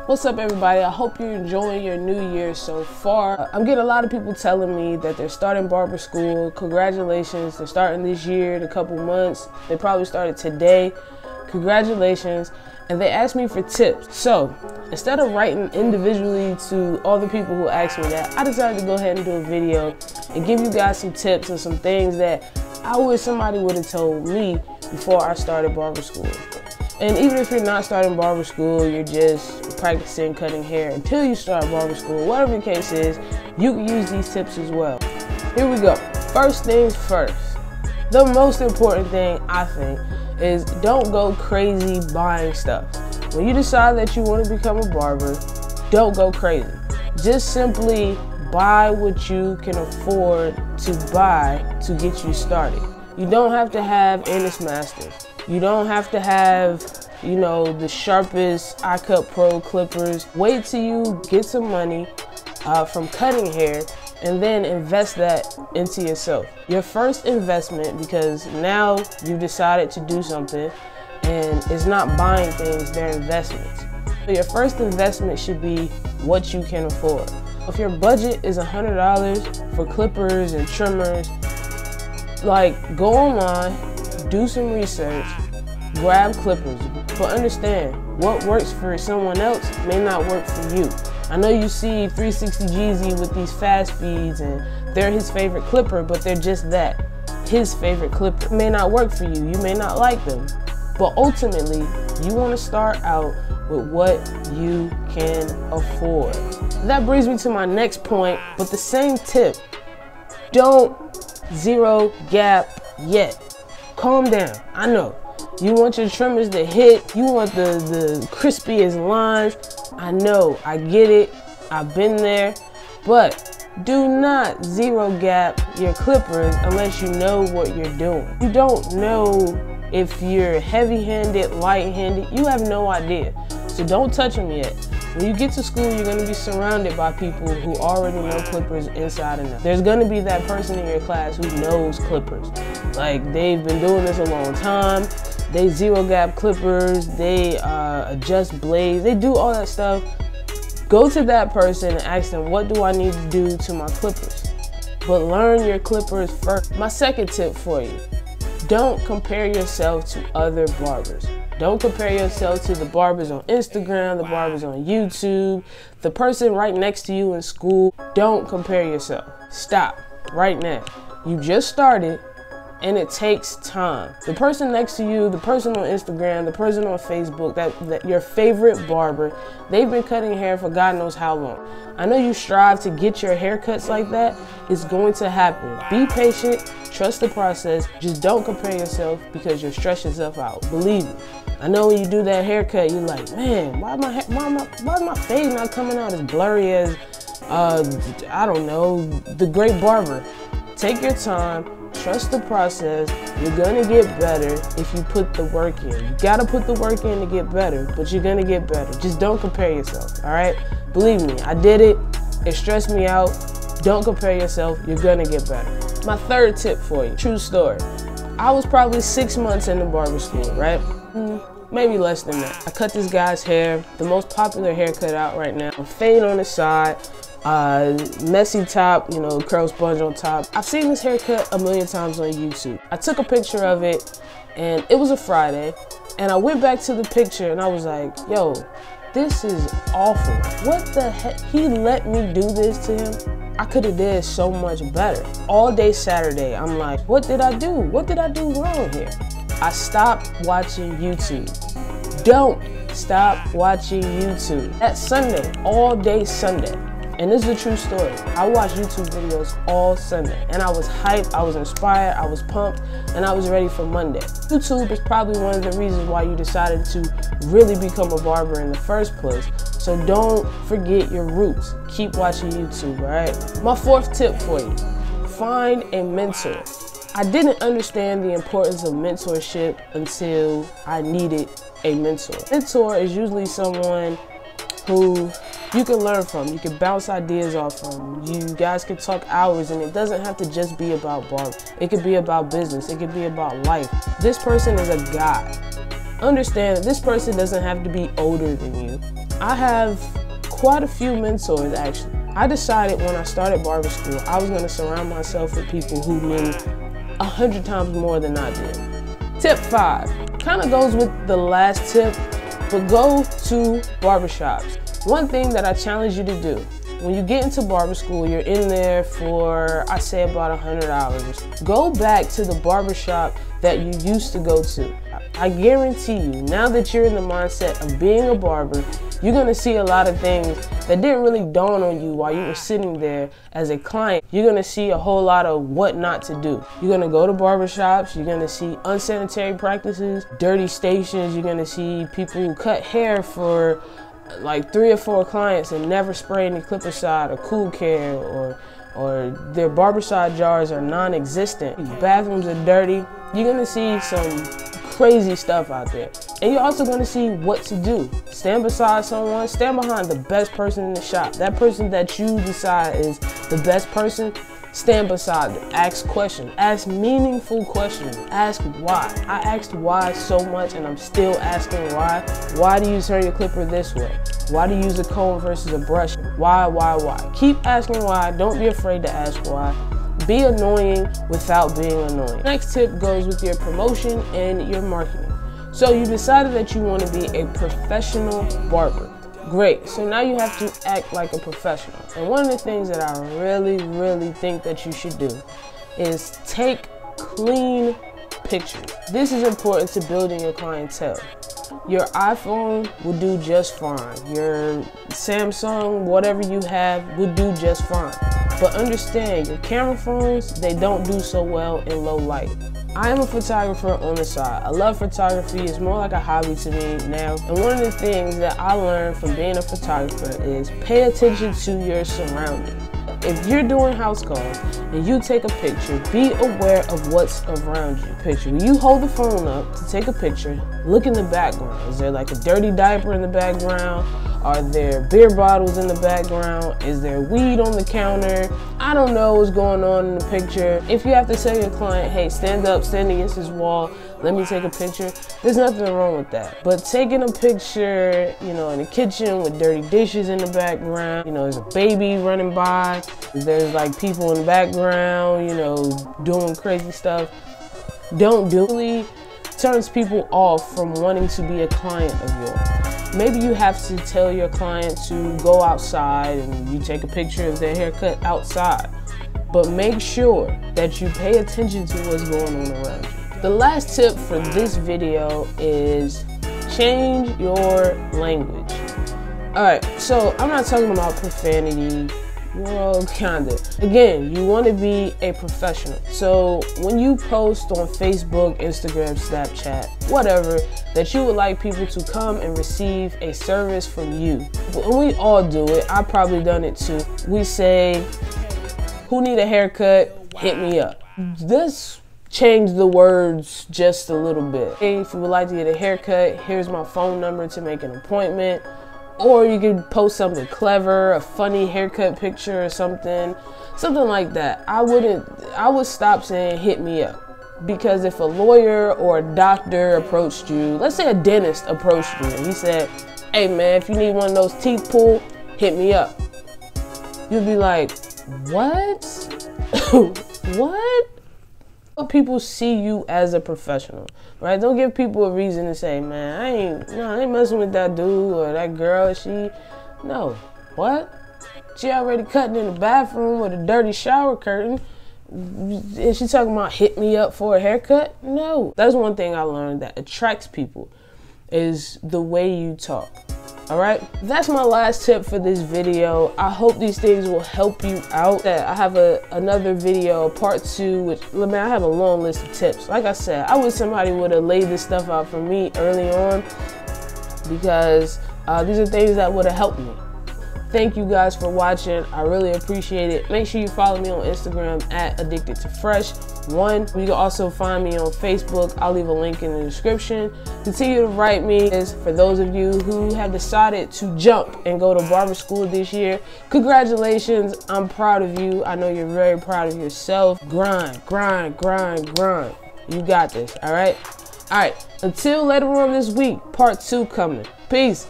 What's up, everybody? I hope you're enjoying your new year so far. I'm getting a lot of people telling me that they're starting barber school. Congratulations, they're starting this year in a couple months. They probably started today. Congratulations. And they asked me for tips. So instead of writing individually to all the people who asked me that, I decided to go ahead and do a video and give you guys some tips and some things that I wish somebody would have told me before I started barber school. And even if you're not starting barber school, you're just practicing cutting hair until you start barber school, whatever the case is, you can use these tips as well. Here we go. First things first. The most important thing, I think, is don't go crazy buying stuff. When you decide that you want to become a barber, don't go crazy. Just simply buy what you can afford to buy to get you started. You don't have to have Ennis Masters. You don't have to have, the sharpest iCut Pro clippers. Wait till you get some money from cutting hair and then invest that into yourself. Your first investment, because now you've decided to do something and it's not buying things, they're investments. So your first investment should be what you can afford. If your budget is $100 for clippers and trimmers, go online, do some research, grab clippers, but understand what works for someone else may not work for you. I know you see 360 Jeezy with these fast feeds and they're his favorite clipper, but they're just that, his favorite clipper. It may not work for you, you may not like them, but ultimately you want to start out with what you can afford. That brings me to my next point, but the same tip. Don't zero gap yet. Calm down. I know. You want your trimmers to hit. You want the crispiest lines. I know. I get it. I've been there. But do not zero gap your clippers unless you know what you're doing. You don't know if you're heavy-handed, light-handed. You have no idea. So don't touch them yet. When you get to school, you're going to be surrounded by people who already know clippers inside and out. There's going to be that person in your class who knows clippers. They've been doing this a long time. They zero gap clippers, they adjust blades, they do all that stuff. Go to that person and ask them, what do I need to do to my clippers? But learn your clippers first. My second tip for you, don't compare yourself to other barbers. Don't compare yourself to the barbers on Instagram, the barbers on YouTube, the person right next to you in school. Don't compare yourself. Stop right now. You just started and it takes time. The person next to you, the person on Instagram, the person on Facebook, that your favorite barber, they've been cutting hair for God knows how long. I know you strive to get your haircuts like that. It's going to happen. Be patient, trust the process. Just don't compare yourself because you'll stress yourself out. Believe me. I know when you do that haircut, you're like, man, why is my fade not coming out as blurry as, I don't know, the great barber? Take your time, trust the process. You're gonna get better if you put the work in. You gotta put the work in to get better, but you're gonna get better. Just don't compare yourself, all right? Believe me, I did it. It stressed me out. Don't compare yourself. You're gonna get better. My third tip for you, true story. I was probably 6 months into barber school, right? Maybe less than that. I cut this guy's hair, the most popular haircut out right now. Fade on the side, messy top, curl sponge on top. I've seen this haircut a million times on YouTube. I took a picture of it and it was a Friday and I went back to the picture and I was like, yo, this is awful. What the heck? He let me do this to him? I could have did so much better. All day Saturday, I'm like, what did I do? What did I do wrong here? I stopped watching YouTube. Don't stop watching YouTube. That Sunday, all day Sunday, and this is a true story, I watched YouTube videos all Sunday and I was hyped, I was inspired, I was pumped, and I was ready for Monday. YouTube is probably one of the reasons why you decided to really become a barber in the first place. So don't forget your roots. Keep watching YouTube, all right? My fourth tip for you, find a mentor. I didn't understand the importance of mentorship until I needed a mentor. Mentor is usually someone who you can learn from, you can bounce ideas off from. You guys can talk hours and it doesn't have to just be about barber. It could be about business, it could be about life. This person is a guide. Understand that this person doesn't have to be older than you. I have quite a few mentors actually. I decided when I started barber school, I was gonna surround myself with people who knew 100 times more than I did. Tip 5, kind of goes with the last tip, but go to barbershops. One thing that I challenge you to do, when you get into barber school, you're in there for, I say, about 100 hours. Go back to the barbershop that you used to go to. I guarantee you, now that you're in the mindset of being a barber, you're gonna see a lot of things that didn't really dawn on you while you were sitting there as a client. You're gonna see a whole lot of what not to do. You're gonna go to barbershops, you're gonna see unsanitary practices, dirty stations, you're gonna see people who cut hair for like 3 or 4 clients and never spray any clipper side or cool care, or their barberside jars are non-existent. Bathrooms are dirty. You're gonna see some crazy stuff out there. And you're also gonna see what to do. Stand beside someone, stand behind the best person in the shop. That person that you decide is the best person, stand beside them. Ask questions, ask meaningful questions, ask why. I asked why so much and I'm still asking why. Why do you turn your clipper this way? Why do you use a comb versus a brush? Why? Keep asking why, don't be afraid to ask why. Be annoying without being annoying. Next tip goes with your promotion and your marketing. So you decided that you want to be a professional barber. Great, so now you have to act like a professional. And one of the things that I really think that you should do is take clean pictures. This is important to building your clientele. Your iPhone will do just fine. Your Samsung, whatever you have, will do just fine. But understand, your camera phones, they don't do so well in low light. I am a photographer on the side. I love photography. It's more like a hobby to me now. And one of the things that I learned from being a photographer is pay attention to your surroundings. If you're doing house calls and you take a picture, be aware of what's around you. When you hold the phone up to take a picture, look in the background. Is there like a dirty diaper in the background? Are there beer bottles in the background? Is there weed on the counter? I don't know what's going on in the picture. If you have to tell your client, hey, stand up, stand against this wall, let me take a picture, there's nothing wrong with that. But taking a picture, you know, in the kitchen with dirty dishes in the background, you know, there's a baby running by, there's like people in the background, you know, doing crazy stuff. Don't do it. Turns people off from wanting to be a client of yours. Maybe you have to tell your client to go outside and you take a picture of their haircut outside. But make sure that you pay attention to what's going on around you. The last tip for this video is change your language. Alright, so I'm not talking about profanity. Well, kinda. Again, you want to be a professional. So when you post on Facebook, Instagram, Snapchat, whatever, that you would like people to come and receive a service from you. And we all do it. I've probably done it too. We say, who need a haircut? Hit me up. This change the words just a little bit. Hey, if you would like to get a haircut, here's my phone number to make an appointment. Or you could post something clever, a funny haircut picture or something like that. I would stop saying hit me up. Because if a lawyer or a doctor approached you, let's say a dentist approached you and he said, hey man, if you need one of those teeth pulled, hit me up. You'd be like, what? What? People see you as a professional, right? Don't give people a reason to say, man, I ain't messing with that dude or that girl. No. What? She already cutting in the bathroom with a dirty shower curtain. Is she talking about hit me up for a haircut? No. That's one thing I learned that attracts people is the way you talk. Alright, that's my last tip for this video. I hope these things will help you out. I have another video, part 2, which, man, I have a long list of tips. Like I said, I wish somebody would have laid this stuff out for me early on because these are things that would have helped me. Thank you guys for watching. I really appreciate it. Make sure you follow me on Instagram at AddictedToFresh1. You can also find me on Facebook. I'll leave a link in the description. Continue to write me. For those of you who have decided to jump and go to barber school this year, congratulations. I'm proud of you. I know you're very proud of yourself. Grind, grind, grind, grind. You got this, all right? All right, until later on this week, part 2 coming. Peace.